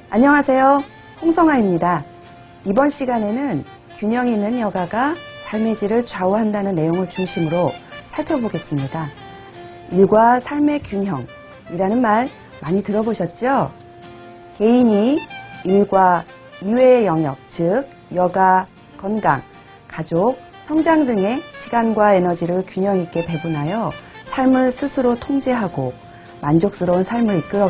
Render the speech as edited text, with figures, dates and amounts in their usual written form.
안녕하세요. 홍성아입니다. 이번 시간에는 균형 있는 여가가 삶의 질을 좌우한다는 내용을 중심으로 살펴보겠습니다. 일과 삶의 균형이라는 말 많이 들어보셨죠? 개인이 일과 이외의 영역, 즉 여가, 건강, 가족, 성장 등의 시간과 에너지를 균형 있게 배분하여 삶을 스스로 통제하고 만족스러운 삶을 이끌어가는